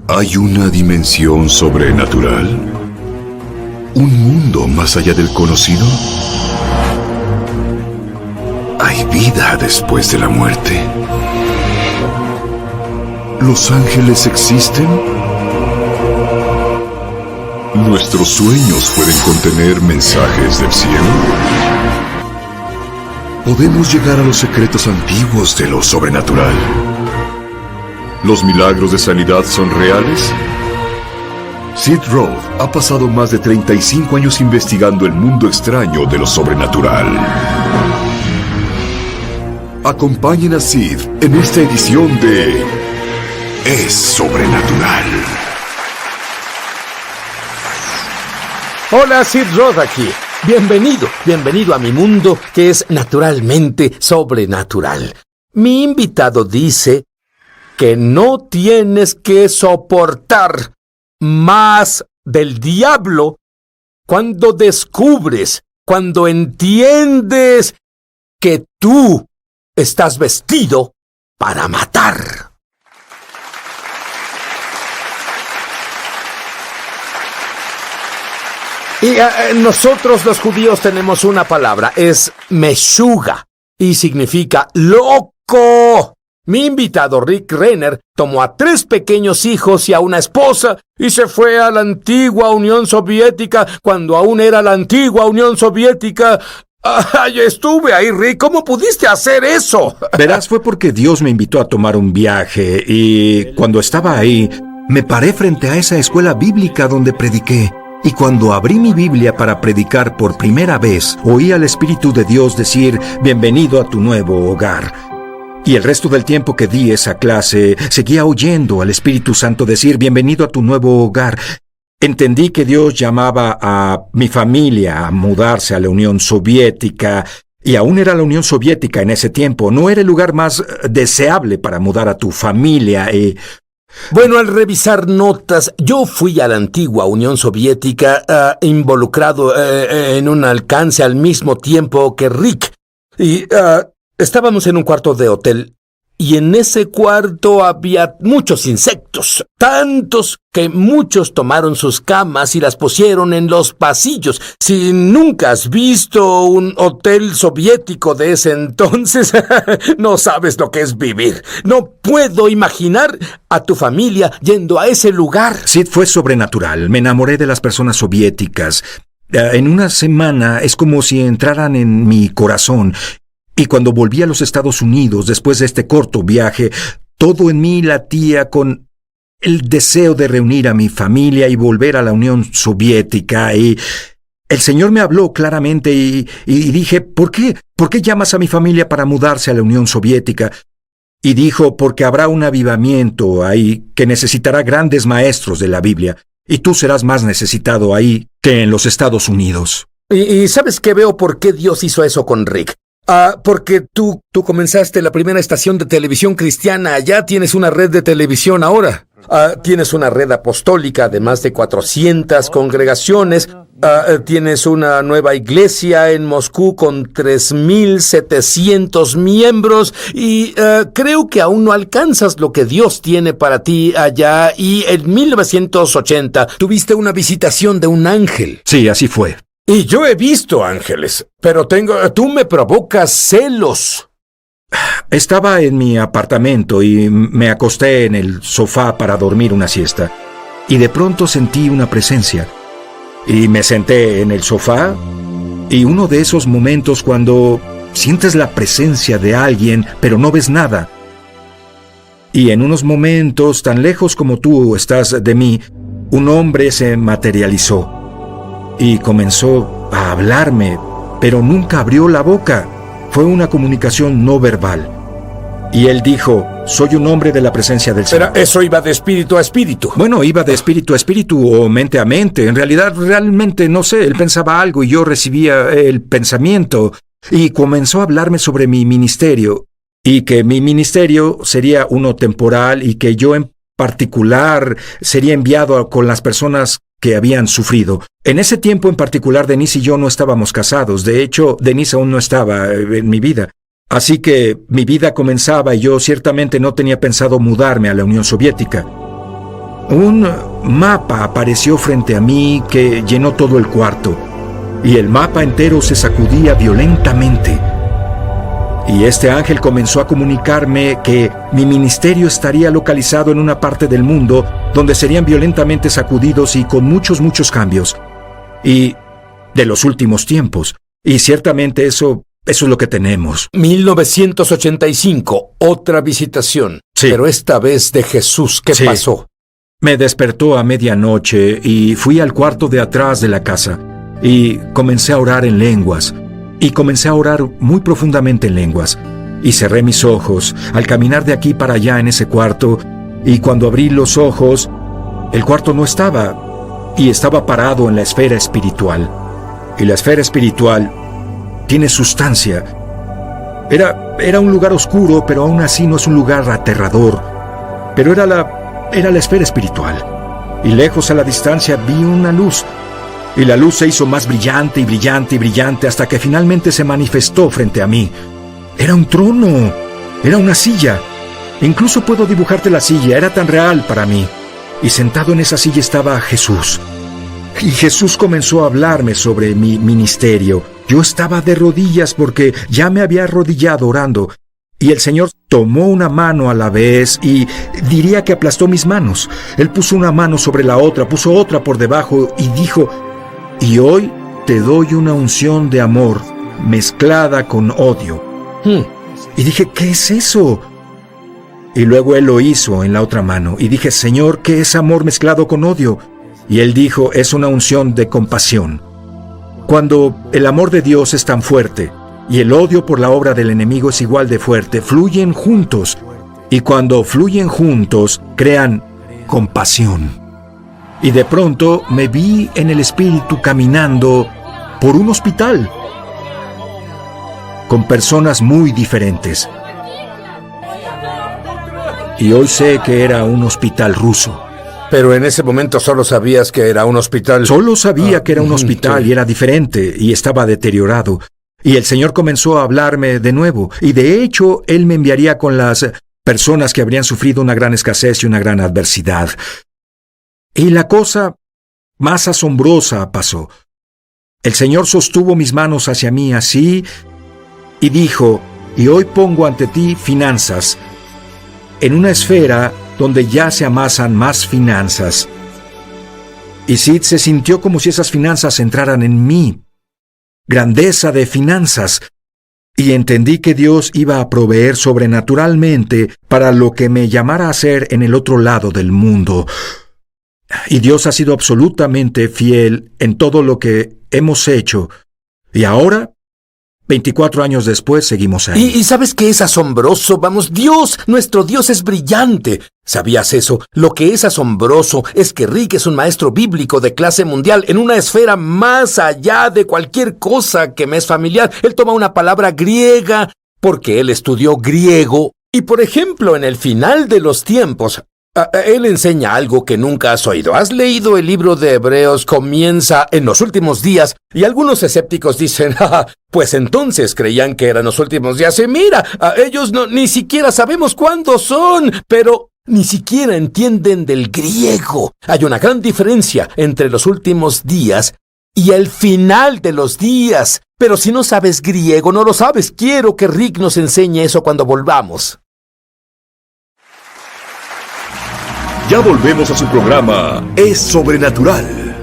¿Hay una dimensión sobrenatural? ¿Un mundo más allá del conocido? ¿Hay vida después de la muerte? ¿Los ángeles existen? ¿Nuestros sueños pueden contener mensajes del cielo? ¿Podemos llegar a los secretos antiguos de lo sobrenatural? ¿Los milagros de sanidad son reales? Sid Roth ha pasado más de 35 años investigando el mundo extraño de lo sobrenatural. Acompañen a Sid en esta edición de Es Sobrenatural. Hola, Sid Roth aquí. Bienvenido a mi mundo que es naturalmente sobrenatural. Mi invitado dice que no tienes que soportar más del diablo cuando descubres, cuando entiendes que tú estás vestido para matar. Y nosotros los judíos tenemos una palabra, es meshuga, y significa loco. Mi invitado Rick Renner tomó a 3 pequeños hijos y a una esposa y se fue a la antigua Unión Soviética cuando aún era la antigua Unión Soviética. ¡Ay, estuve ahí, Rick! ¿Cómo pudiste hacer eso? Verás, fue porque Dios me invitó a tomar un viaje y cuando estaba ahí, me paré frente a esa escuela bíblica donde prediqué. Y cuando abrí mi Biblia para predicar por primera vez, oí al Espíritu de Dios decir, bienvenido a tu nuevo hogar. Y el resto del tiempo que di esa clase, seguía oyendo al Espíritu Santo decir, bienvenido a tu nuevo hogar. Entendí que Dios llamaba a mi familia a mudarse a la Unión Soviética, y aún era la Unión Soviética en ese tiempo. No era el lugar más deseable para mudar a tu familia. Bueno, al revisar notas, yo fui a la antigua Unión Soviética involucrado en un alcance al mismo tiempo que Rick. Y estábamos en un cuarto de hotel y en ese cuarto había muchos insectos, tantos que muchos tomaron sus camas y las pusieron en los pasillos. Si nunca has visto un hotel soviético de ese entonces, no sabes lo que es vivir. No puedo imaginar a tu familia yendo a ese lugar. Sid, fue sobrenatural. Me enamoré de las personas soviéticas. En una semana es como si entraran en mi corazón. Y cuando volví a los Estados Unidos, después de este corto viaje, todo en mí latía con el deseo de reunir a mi familia y volver a la Unión Soviética. Y el Señor me habló claramente y dije, ¿por qué? ¿Por qué llamas a mi familia para mudarse a la Unión Soviética? Y dijo, porque habrá un avivamiento ahí que necesitará grandes maestros de la Biblia. Y tú serás más necesitado ahí que en los Estados Unidos. Y ¿sabes qué? Veo por qué Dios hizo eso con Rick. Porque tú comenzaste la primera estación de televisión cristiana, ya tienes una red de televisión ahora. Tienes una red apostólica de más de 400 congregaciones. Tienes una nueva iglesia en Moscú con 3,700 miembros. Y creo que aún no alcanzas lo que Dios tiene para ti allá. Y en 1980 tuviste una visitación de un ángel. Sí, así fue. Y yo he visto ángeles, pero tú me provocas celos. Estaba en mi apartamento y me acosté en el sofá para dormir una siesta. Y de pronto sentí una presencia. Y me senté en el sofá. Y uno de esos momentos cuando sientes la presencia de alguien, pero no ves nada. Y en unos momentos, tan lejos como tú estás de mí, un hombre se materializó. Y comenzó a hablarme, pero nunca abrió la boca. Fue una comunicación no verbal. Y él dijo, soy un hombre de la presencia del Señor. Pero eso iba de espíritu a espíritu. Bueno, iba de espíritu a espíritu o mente a mente. En realidad, realmente, no sé, él pensaba algo y yo recibía el pensamiento. Y comenzó a hablarme sobre mi ministerio. Y que mi ministerio sería uno temporal y que yo en particular sería enviado con las personas que habían sufrido. En ese tiempo en particular, Denise y yo no estábamos casados. De hecho, Denise aún no estaba en mi vida. Así que mi vida comenzaba y yo ciertamente no tenía pensado mudarme a la Unión Soviética. un mapa apareció frente a mí que llenó todo el cuarto, y el mapa entero se sacudía violentamente. Y este ángel comenzó a comunicarme que mi ministerio estaría localizado en una parte del mundo donde serían violentamente sacudidos y con muchos cambios. Y de los últimos tiempos. Y ciertamente eso es lo que tenemos. 1985, otra visitación. Sí. Pero esta vez de Jesús. ¿Qué Sí. pasó? Me despertó a medianoche y fui al cuarto de atrás de la casa y comencé a orar en lenguas. Y comencé a orar muy profundamente en lenguas. Y cerré mis ojos al caminar de aquí para allá en ese cuarto. Y cuando abrí los ojos, el cuarto no estaba. Y estaba parado en la esfera espiritual. Y la esfera espiritual tiene sustancia. Era un lugar oscuro, pero aún así no es un lugar aterrador. Pero era la esfera espiritual. Y lejos a la distancia vi una luz. Y la luz se hizo más brillante y brillante y brillante hasta que finalmente se manifestó frente a mí. Era un trono. Era una silla. Incluso puedo dibujarte la silla. Era tan real para mí. Y sentado en esa silla estaba Jesús. Y Jesús comenzó a hablarme sobre mi ministerio. Yo estaba de rodillas porque ya me había arrodillado orando. Y el Señor tomó una mano a la vez y diría que aplastó mis manos. Él puso una mano sobre la otra, puso otra por debajo y dijo: y hoy te doy una unción de amor mezclada con odio. Y dije: ¿qué es eso? Y luego Él lo hizo en la otra mano. Y dije: Señor, ¿qué es amor mezclado con odio? Y Él dijo: es una unción de compasión. Cuando el amor de Dios es tan fuerte y el odio por la obra del enemigo es igual de fuerte, fluyen juntos. Y cuando fluyen juntos, crean compasión. Y de pronto me vi en el espíritu caminando por un hospital con personas muy diferentes. Y hoy sé que era un hospital ruso. Pero en ese momento solo sabías que era un hospital. Solo sabía que era un hospital sí. y era diferente y estaba deteriorado. Y el Señor comenzó a hablarme de nuevo. Y de hecho, Él me enviaría con las personas que habrían sufrido una gran escasez y una gran adversidad. Y la cosa más asombrosa pasó. El Señor sostuvo mis manos hacia mí así y dijo: y hoy pongo ante ti finanzas, en una esfera donde ya se amasan más finanzas. Y Sid se sintió como si esas finanzas entraran en mí. Grandeza de finanzas. Y entendí que Dios iba a proveer sobrenaturalmente para lo que me llamara a hacer en el otro lado del mundo. Y Dios ha sido absolutamente fiel en todo lo que hemos hecho. Y ahora, 24 años después, seguimos ahí. ¿Y sabes qué es asombroso? Vamos, Dios, nuestro Dios es brillante. ¿Sabías eso? Lo que es asombroso es que Rick es un maestro bíblico de clase mundial en una esfera más allá de cualquier cosa que me es familiar. Él toma una palabra griega porque él estudió griego. Y por ejemplo, en el final de los tiempos, él enseña algo que nunca has oído. ¿Has leído el libro de Hebreos? Comienza en los últimos días. Y algunos escépticos dicen: pues entonces creían que eran los últimos días. Y mira, ellos ni siquiera sabemos cuándo son, pero ni siquiera entienden del griego. Hay una gran diferencia entre los últimos días y el final de los días. Pero si no sabes griego, no lo sabes. Quiero que Rick nos enseñe eso cuando volvamos. Ya volvemos a su programa Es Sobrenatural.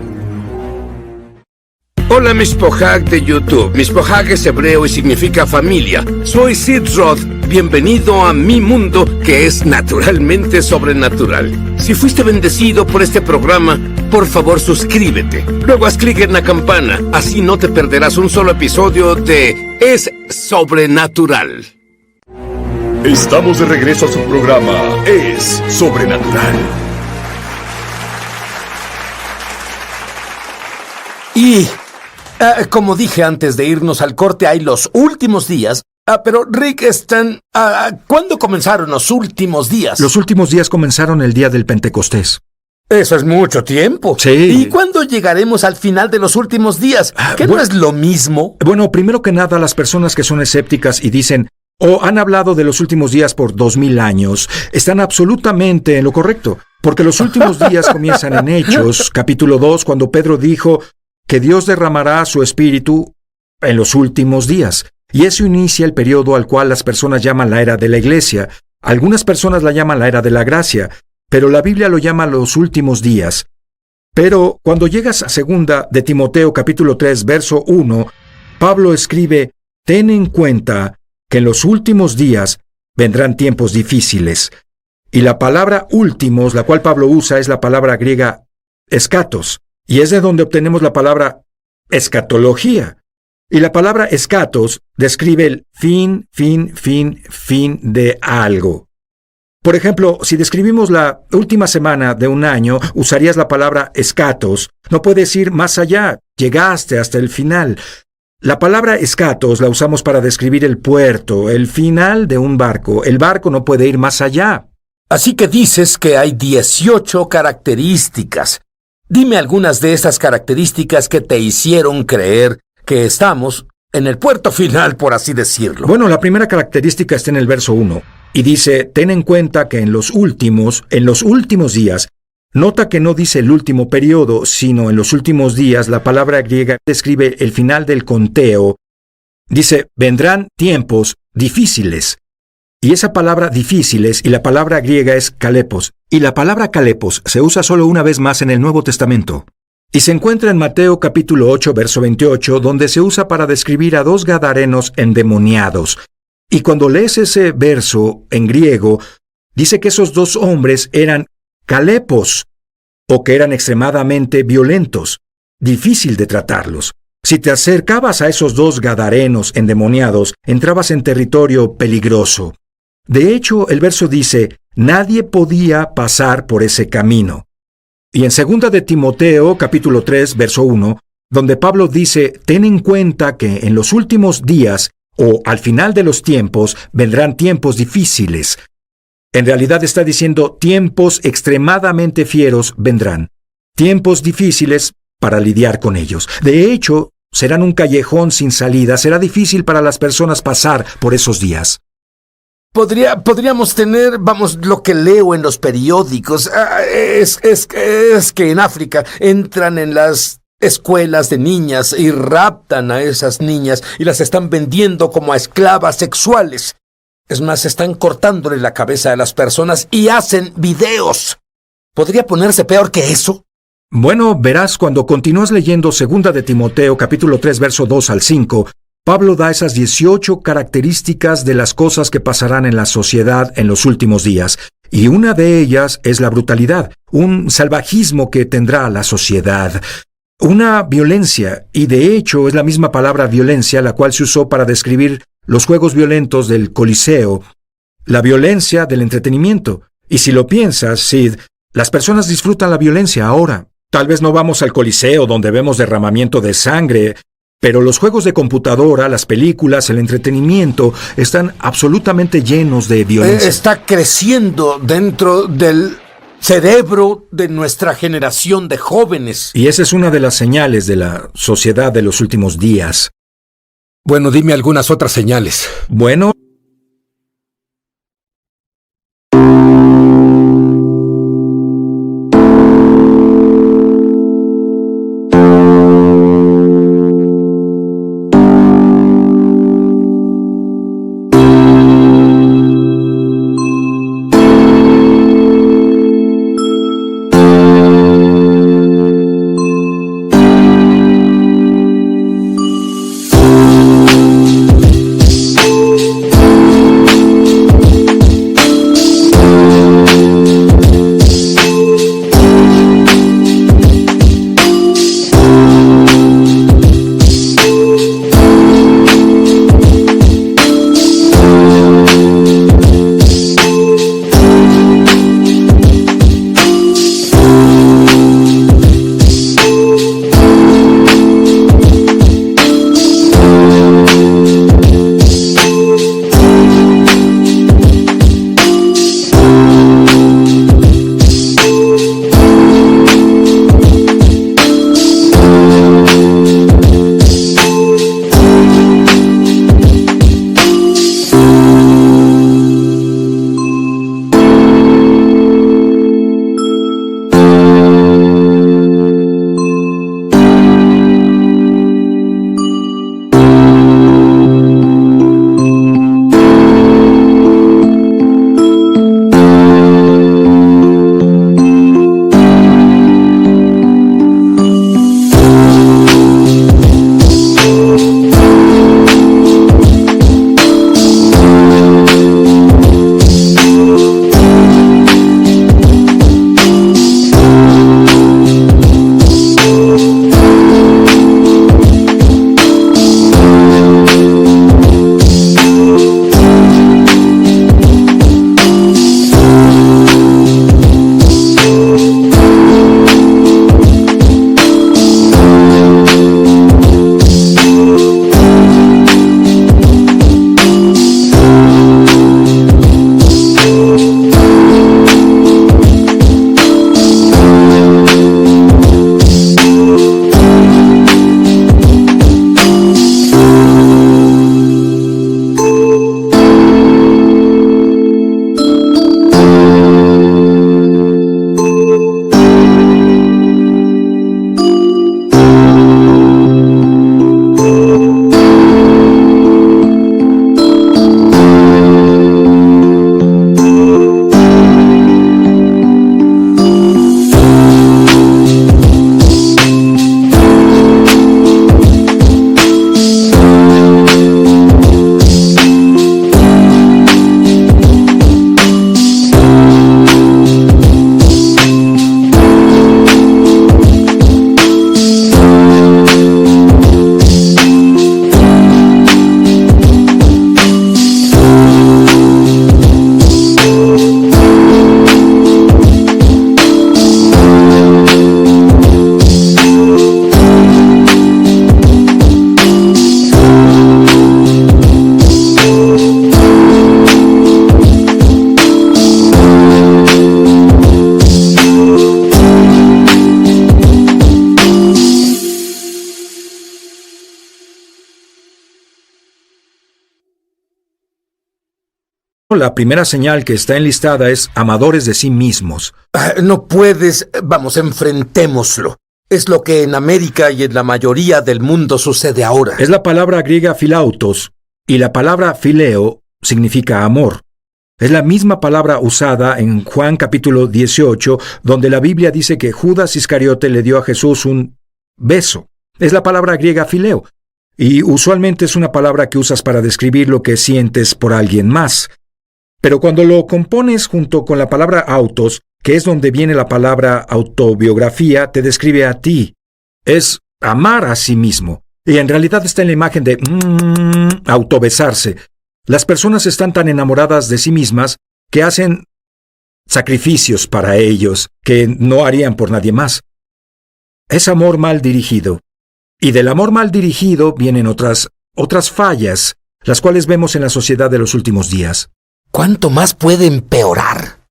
Hola, Mishpohag de YouTube. Mishpohag es hebreo y significa familia. Soy Sid Roth. Bienvenido a mi mundo, que es naturalmente sobrenatural. Si fuiste bendecido por este programa, por favor suscríbete. Luego haz clic en la campana. Así no te perderás un solo episodio de Es Sobrenatural. Estamos de regreso a su programa Es Sobrenatural. Y, como dije antes de irnos al corte, hay los últimos días. Pero Rick, ¿cuándo comenzaron los últimos días? Los últimos días comenzaron el día del Pentecostés. Eso es mucho tiempo. Sí. ¿Y cuándo llegaremos al final de los últimos días? ¿Qué no es lo mismo? Bueno, primero que nada, las personas que son escépticas y dicen: han hablado de los últimos días por 2000 años, están absolutamente en lo correcto. Porque los últimos días comienzan en Hechos, capítulo 2, cuando Pedro dijo que Dios derramará su espíritu en los últimos días. Y eso inicia el periodo al cual las personas llaman la era de la iglesia. Algunas personas la llaman la era de la gracia, pero la Biblia lo llama los últimos días. Pero cuando llegas a 2 de Timoteo capítulo 3, verso 1, Pablo escribe: ten en cuenta que en los últimos días vendrán tiempos difíciles. Y la palabra últimos, la cual Pablo usa, es la palabra griega escatos, y es de donde obtenemos la palabra escatología. Y la palabra escatos describe el fin de algo. Por ejemplo, si describimos la última semana de un año, usarías la palabra escatos. No puedes ir más allá, llegaste hasta el final. La palabra escatos la usamos para describir el puerto, el final de un barco. El barco no puede ir más allá. Así que dices que hay 18 características. Dime algunas de esas características que te hicieron creer que estamos en el puerto final, por así decirlo. Bueno, la primera característica está en el verso 1. Y dice: ten en cuenta que en los últimos días, nota que no dice el último periodo, sino en los últimos días. La palabra griega describe el final del conteo. Dice: vendrán tiempos difíciles. Y esa palabra difíciles y la palabra griega es kalepos. Y la palabra kalepos se usa solo una vez más en el Nuevo Testamento. Y se encuentra en Mateo capítulo 8, verso 28, donde se usa para describir a 2 gadarenos endemoniados. Y cuando lees ese verso en griego, dice que esos 2 hombres eran kalepos, o que eran extremadamente violentos, difícil de tratarlos. Si te acercabas a esos 2 gadarenos endemoniados, entrabas en territorio peligroso. De hecho, el verso dice: nadie podía pasar por ese camino. Y en 2 de Timoteo, capítulo 3, verso 1, donde Pablo dice: ten en cuenta que en los últimos días, o al final de los tiempos, vendrán tiempos difíciles. En realidad está diciendo tiempos extremadamente fieros vendrán. Tiempos difíciles para lidiar con ellos. De hecho, serán un callejón sin salida. Será difícil para las personas pasar por esos días. Podríamos tener, lo que leo en los periódicos, es que en África entran en las escuelas de niñas y raptan a esas niñas y las están vendiendo como a esclavas sexuales. Es más, están cortándole la cabeza a las personas y hacen videos. ¿Podría ponerse peor que eso? Bueno, verás, cuando continúas leyendo 2 de Timoteo, capítulo 3, verso 2 al 5, Pablo da esas 18 características de las cosas que pasarán en la sociedad en los últimos días. Y una de ellas es la brutalidad, un salvajismo que tendrá la sociedad. Una violencia, y de hecho es la misma palabra violencia la cual se usó para describir los juegos violentos del Coliseo, la violencia del entretenimiento. Y si lo piensas, Sid, las personas disfrutan la violencia ahora. Tal vez no vamos al Coliseo donde vemos derramamiento de sangre, pero los juegos de computadora, las películas, el entretenimiento están absolutamente llenos de violencia. Está creciendo dentro del cerebro de nuestra generación de jóvenes. Y esa es una de las señales de la sociedad de los últimos días. Bueno, dime algunas otras señales. Bueno, La primera señal que está enlistada es amadores de sí mismos. No puedes. Vamos, enfrentémoslo. Es lo que en América y en la mayoría del mundo sucede ahora. Es la palabra griega philautos, y la palabra phileo significa amor. Es la misma palabra usada en Juan capítulo 18, donde la Biblia dice que Judas Iscariote le dio a Jesús un beso. Es la palabra griega phileo, y usualmente es una palabra que usas para describir lo que sientes por alguien más. Pero cuando lo compones junto con la palabra autos, que es donde viene la palabra autobiografía, te describe a ti. Es amar a sí mismo. Y en realidad está en la imagen de autobesarse. Las personas están tan enamoradas de sí mismas que hacen sacrificios para ellos que no harían por nadie más. Es amor mal dirigido. Y del amor mal dirigido vienen otras fallas, las cuales vemos en la sociedad de los últimos días. ¿Cuánto más puede empeorar?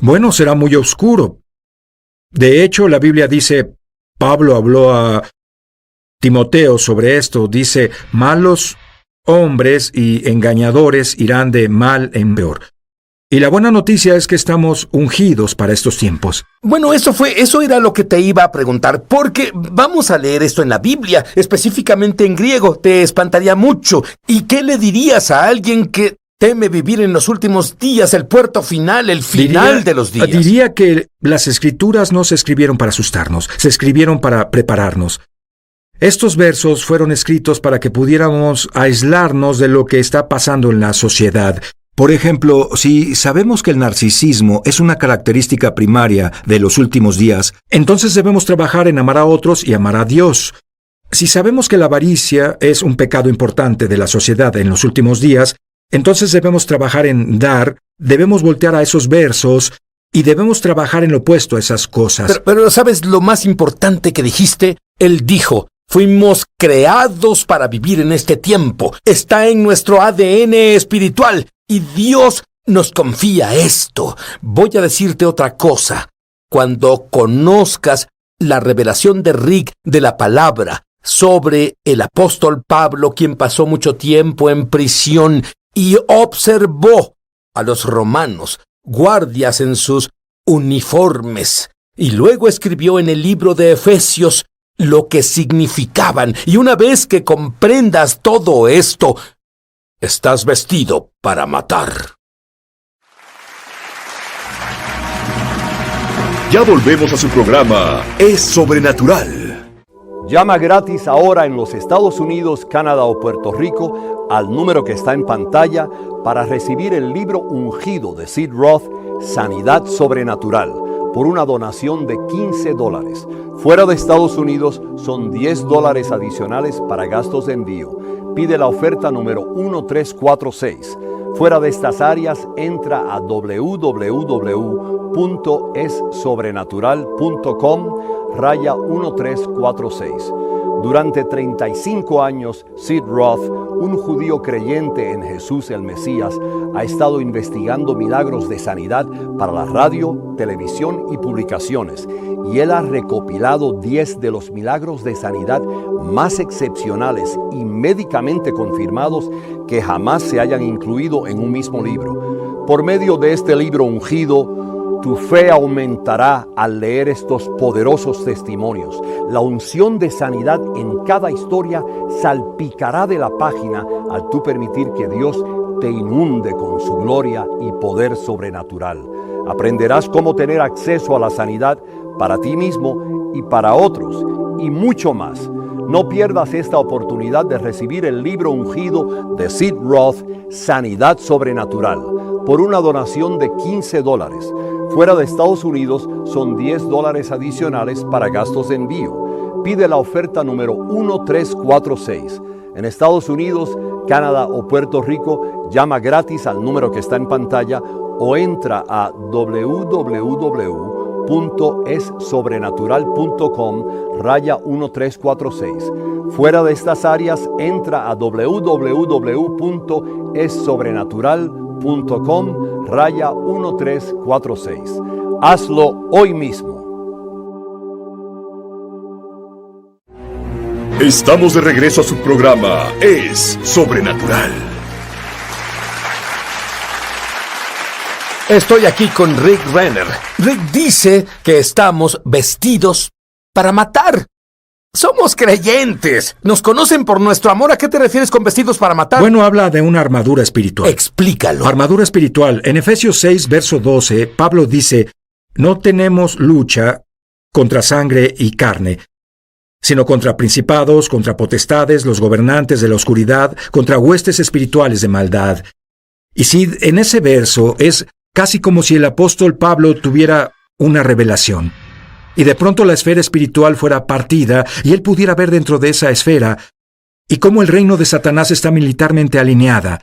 Bueno, será muy oscuro. De hecho, la Biblia dice, Pablo habló a Timoteo sobre esto, dice, malos hombres y engañadores irán de mal en peor. Y la buena noticia es que estamos ungidos para estos tiempos. Bueno, eso era lo que te iba a preguntar, porque vamos a leer esto en la Biblia, específicamente en griego, te espantaría mucho. ¿Y qué le dirías a alguien que teme vivir en los últimos días, el puerto final, el final de los días? Diría que las escrituras no se escribieron para asustarnos, se escribieron para prepararnos. Estos versos fueron escritos para que pudiéramos aislarnos de lo que está pasando en la sociedad. Por ejemplo, si sabemos que el narcisismo es una característica primaria de los últimos días, entonces debemos trabajar en amar a otros y amar a Dios. Si sabemos que la avaricia es un pecado importante de la sociedad en los últimos días, entonces debemos trabajar en dar, debemos voltear a esos versos y debemos trabajar en lo opuesto a esas cosas. Pero ¿sabes lo más importante que dijiste? Él dijo, fuimos creados para vivir en este tiempo. Está en nuestro ADN espiritual y Dios nos confía esto. Voy a decirte otra cosa. Cuando conozcas la revelación de Rick de la palabra sobre el apóstol Pablo, quien pasó mucho tiempo en prisión y observó a los romanos, guardias en sus uniformes, y luego escribió en el libro de Efesios lo que significaban. Y una vez que comprendas todo esto, estás vestido para matar. Ya volvemos a su programa Es Sobrenatural. Llama gratis ahora en los Estados Unidos, Canadá o Puerto Rico al número que está en pantalla para recibir el libro ungido de Sid Roth, Sanidad Sobrenatural, por una donación de $15. Fuera de Estados Unidos son $10 adicionales para gastos de envío. Pide la oferta número 1346. Fuera de estas áreas, entra a www.essobrenatural.com/1346. Durante 35 años, Sid Roth, un judío creyente en Jesús el Mesías, ha estado investigando milagros de sanidad para la radio, televisión y publicaciones, y él ha recopilado 10 de los milagros de sanidad más excepcionales y médicamente confirmados que jamás se hayan incluido en un mismo libro. Por medio de este libro ungido, tu fe aumentará al leer estos poderosos testimonios. La unción de sanidad en cada historia salpicará de la página al tú permitir que Dios te inunde con su gloria y poder sobrenatural. Aprenderás cómo tener acceso a la sanidad para ti mismo y para otros, y mucho más. No pierdas esta oportunidad de recibir el libro ungido de Sid Roth, Sanidad Sobrenatural, por una donación de $15. Fuera de Estados Unidos son $10 adicionales para gastos de envío. Pide la oferta número 1346. En Estados Unidos, Canadá o Puerto Rico, llama gratis al número que está en pantalla o entra a www.essobrenatural.com/1346. Fuera de estas áreas, entra a www.essobrenatural.com/1346. Hazlo hoy mismo. Estamos de regreso a su programa Es Sobrenatural. Estoy aquí con Rick Renner. Rick dice que estamos vestidos para matar. Somos creyentes. Nos conocen por nuestro amor. ¿A qué te refieres con vestidos para matar? Bueno, habla de una armadura espiritual. Explícalo. Armadura espiritual. En Efesios 6, verso 12, Pablo dice, no tenemos lucha contra sangre y carne, sino contra principados, contra potestades, los gobernantes de la oscuridad, contra huestes espirituales de maldad. Y si en ese verso es casi como si el apóstol Pablo tuviera una revelación, y de pronto la esfera espiritual fuera partida, y él pudiera ver dentro de esa esfera, y cómo el reino de Satanás está militarmente alineada.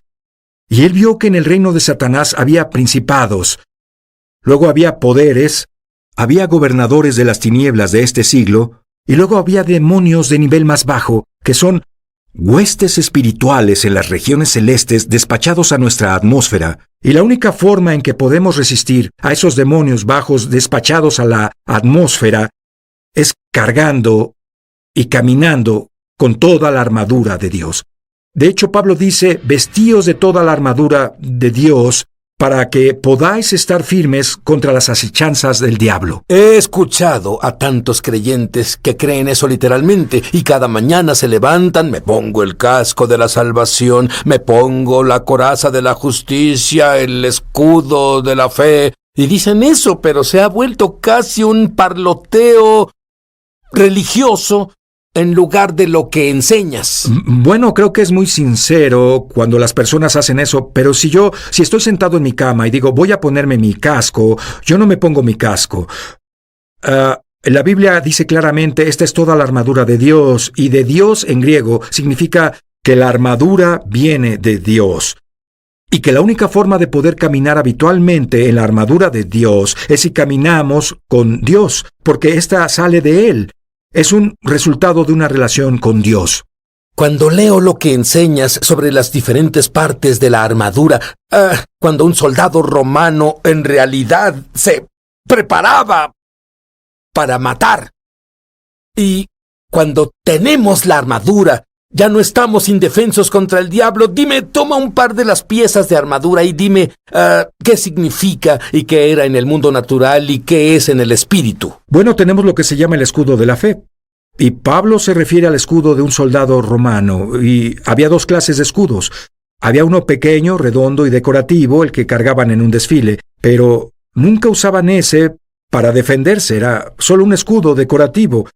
Y él vio que en el reino de Satanás había principados, luego había poderes, había gobernadores de las tinieblas de este siglo, y luego había demonios de nivel más bajo, que son huestes espirituales en las regiones celestes despachados a nuestra atmósfera. Y la única forma en que podemos resistir a esos demonios bajos despachados a la atmósfera es cargando y caminando con toda la armadura de Dios. De hecho, Pablo dice, vestíos de toda la armadura de Dios para que podáis estar firmes contra las acechanzas del diablo. He escuchado a tantos creyentes que creen eso literalmente y cada mañana se levantan, me pongo el casco de la salvación, me pongo la coraza de la justicia, el escudo de la fe, y dicen eso, pero se ha vuelto casi un parloteo religioso en lugar de lo que enseñas. Bueno, creo que es muy sincero cuando las personas hacen eso, pero si estoy sentado en mi cama y digo, voy a ponerme mi casco, yo no me pongo mi casco. La Biblia dice claramente, esta es toda la armadura de Dios, y de Dios en griego significa que la armadura viene de Dios. Y que la única forma de poder caminar habitualmente en la armadura de Dios es si caminamos con Dios, porque esta sale de Él. Es un resultado de una relación con Dios. Cuando leo lo que enseñas sobre las diferentes partes de la armadura, cuando un soldado romano en realidad se preparaba para matar, y cuando tenemos la armadura, ya no estamos indefensos contra el diablo. Dime, toma un par de las piezas de armadura y dime qué significa y qué era en el mundo natural y qué es en el espíritu. Bueno, tenemos lo que se llama el escudo de la fe. Y Pablo se refiere al escudo de un soldado romano. Y había dos clases de escudos. Había uno pequeño, redondo y decorativo, el que cargaban en un desfile. Pero nunca usaban ese para defenderse. Era solo un escudo decorativo.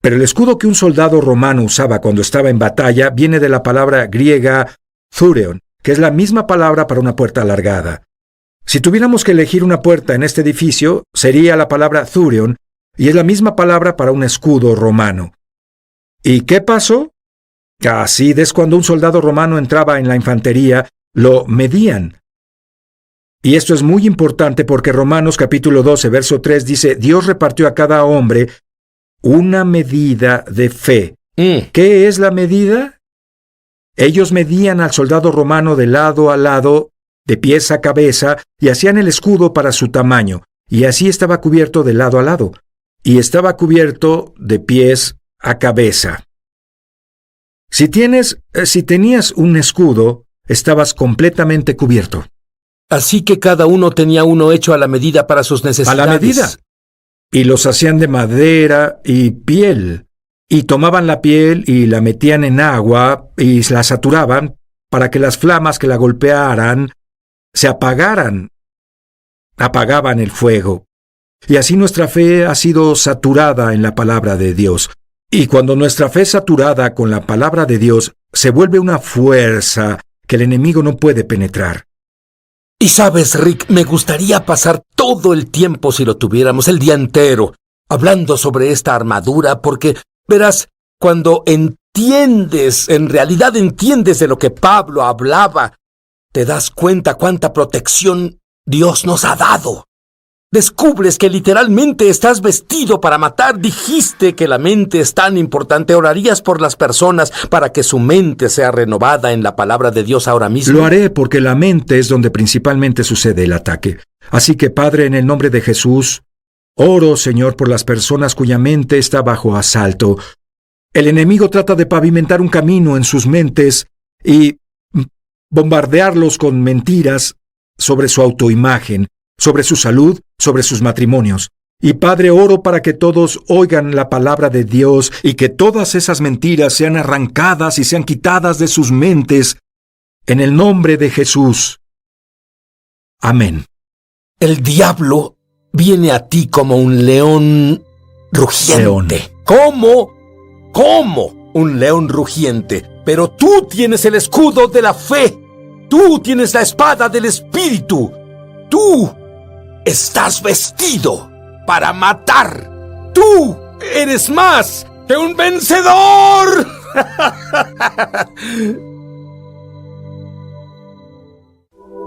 Pero el escudo que un soldado romano usaba cuando estaba en batalla viene de la palabra griega thureon, que es la misma palabra para una puerta alargada. Si tuviéramos que elegir una puerta en este edificio, sería la palabra thureon, y es la misma palabra para un escudo romano. ¿Y qué pasó? Así es cuando un soldado romano entraba en la infantería, lo medían. Y esto es muy importante porque Romanos capítulo 12, verso 3 dice, Dios repartió a cada hombre una medida de fe. ¿Qué es la medida? Ellos medían al soldado romano de lado a lado, de pies a cabeza, y hacían el escudo para su tamaño, y así estaba cubierto de lado a lado, y estaba cubierto de pies a cabeza. Si tenías un escudo, estabas completamente cubierto. Así que cada uno tenía uno hecho a la medida para sus necesidades. A la medida. Y los hacían de madera y piel. Y tomaban la piel y la metían en agua y la saturaban para que las flamas que la golpearan se apagaran. Apagaban el fuego. Y así nuestra fe ha sido saturada en la palabra de Dios. Y cuando nuestra fe es saturada con la palabra de Dios, se vuelve una fuerza que el enemigo no puede penetrar. Y sabes, Rick, me gustaría pasar todo el tiempo, si lo tuviéramos, el día entero, hablando sobre esta armadura, porque, verás, cuando entiendes, en realidad entiendes de lo que Pablo hablaba, te das cuenta cuánta protección Dios nos ha dado. Descubres que literalmente estás vestido para matar. Dijiste que la mente es tan importante. ¿Orarías por las personas para que su mente sea renovada en la palabra de Dios ahora mismo? Lo haré porque la mente es donde principalmente sucede el ataque. Así que, Padre, en el nombre de Jesús, oro, Señor, por las personas cuya mente está bajo asalto. El enemigo trata de pavimentar un camino en sus mentes y bombardearlos con mentiras sobre su autoimagen, sobre su salud, sobre sus matrimonios. Y Padre, oro para que todos oigan la palabra de Dios y que todas esas mentiras sean arrancadas y sean quitadas de sus mentes, en el nombre de Jesús. Amén. El diablo viene a ti como un león rugiente. León. ¿Cómo un león rugiente? Pero tú tienes el escudo de la fe. Tú tienes la espada del Espíritu. Tú estás vestido para matar. Tú eres más que un vencedor.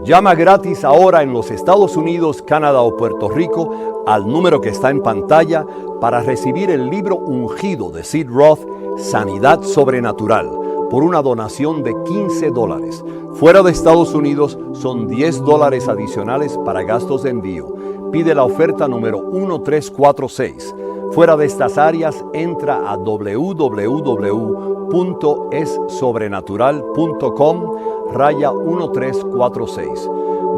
Llama gratis ahora en los Estados Unidos, Canadá o Puerto Rico al número que está en pantalla para recibir el libro ungido de Sid Roth, Sanidad Sobrenatural, por una donación de $15. Fuera de Estados Unidos son $10 adicionales para gastos de envío. Pide la oferta número 1346. Fuera de estas áreas, entra a www.essobrenatural.com/1346.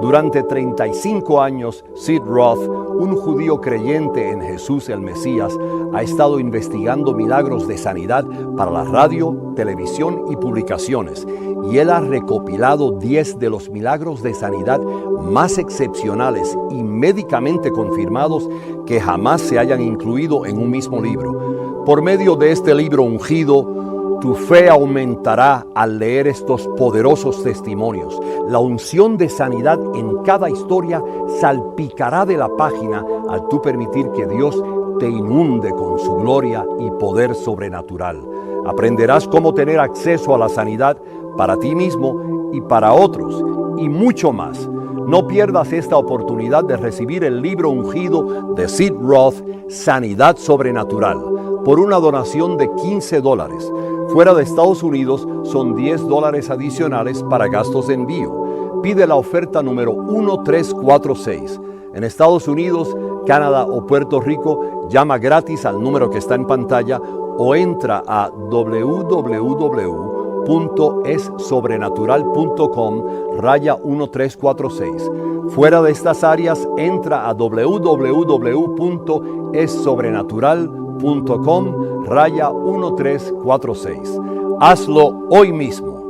Durante 35 años, Sid Roth, un judío creyente en Jesús el Mesías, ha estado investigando milagros de sanidad para la radio, televisión y publicaciones, y él ha recopilado 10 de los milagros de sanidad más excepcionales y médicamente confirmados que jamás se hayan incluido en un mismo libro. Por medio de este libro ungido, tu fe aumentará al leer estos poderosos testimonios. La unción de sanidad en cada historia salpicará de la página al tú permitir que Dios te inunde con su gloria y poder sobrenatural. Aprenderás cómo tener acceso a la sanidad para ti mismo y para otros, y mucho más. No pierdas esta oportunidad de recibir el libro ungido de Sid Roth, Sanidad Sobrenatural, por una donación de $15. Fuera de Estados Unidos son $10 adicionales para gastos de envío. Pide la oferta número 1346. En Estados Unidos, Canadá o Puerto Rico, llama gratis al número que está en pantalla o entra a www.essobrenatural.com/1346. Fuera de estas áreas, entra a www.essobrenatural.com/1346. Hazlo hoy mismo.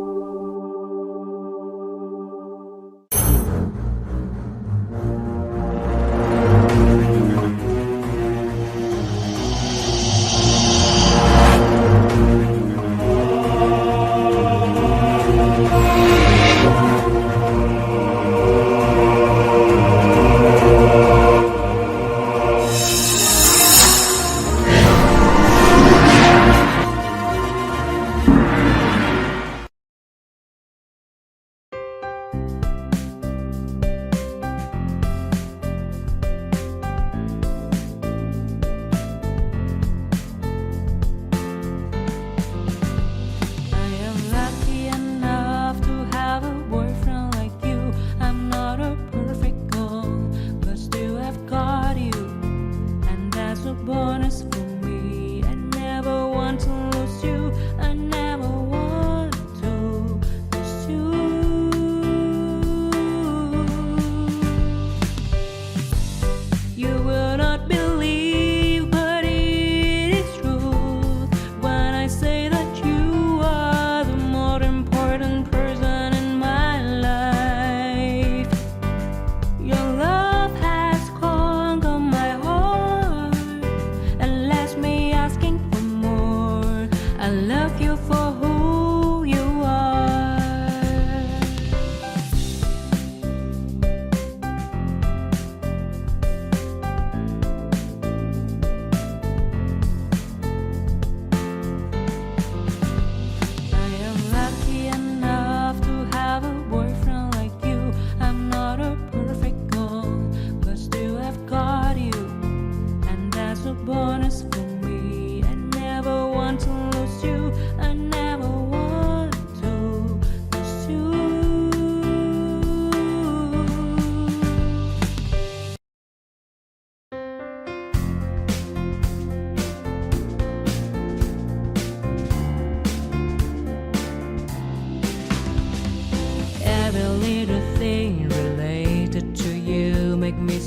Every little thing related to you make me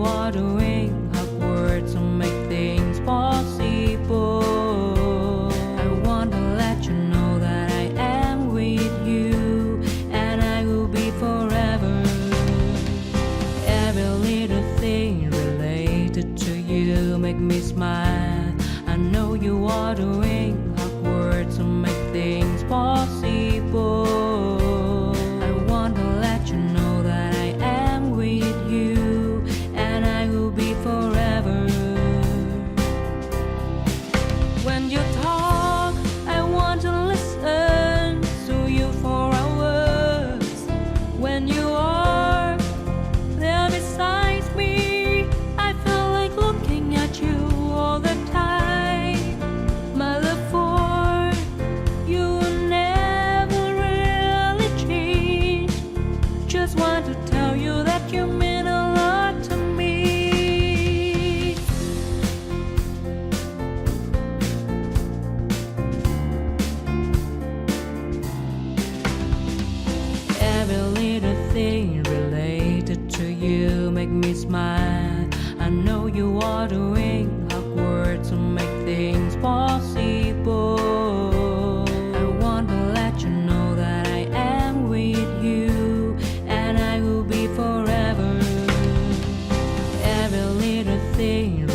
you are doing hard work to make things possible. I want to let you know that I am with you, and I will be forever. Every little thing related to you make me smile. I know you are doing hard work to make things possible. I want to let you know that I am with you, and I will be forever. When you talk, I want to listen to you for hours. When you are there beside me, I feel like looking at you all the time. My love for you will never really change. Just want to tell you that you mean a lot to me. Every little thing related to you make me smile. I know you are doing hard work to make things possible. I want to let you know that I am with you, and I will be forever. Every little thing